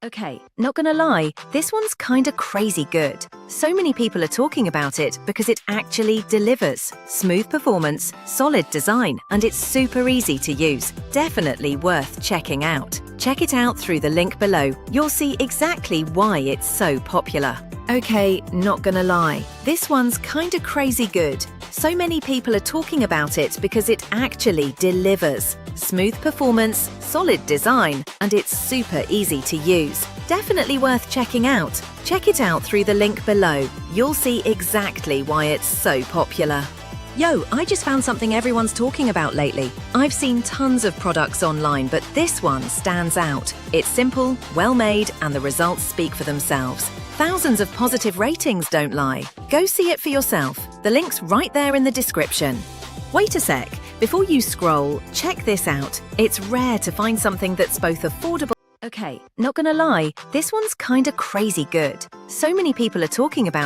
Okay, not gonna lie, this one's kinda crazy good. So many people are talking about it because it actually delivers. Smooth performance, solid design, and it's super easy to use. Definitely worth checking out. Check it out through the link below. You'll see exactly why it's so popular. Okay, not gonna lie, this one's kinda crazy good. So many people are talking about it because it actually delivers. Smooth performance, solid design, and it's super easy to use. Definitely worth checking out. Check it out through the link below. You'll see exactly why it's so popular. Yo, I just found something everyone's talking about lately. I've seen tons of products online, but this one stands out. It's simple, well-made, and the results speak for themselves. Thousands of positive ratings don't lie. Go see it for yourself. The link's right there in the description. Wait a sec. Before you scroll, check this out. It's rare to find something that's both affordable. Okay, not gonna lie, this one's kinda crazy good. So many people are talking about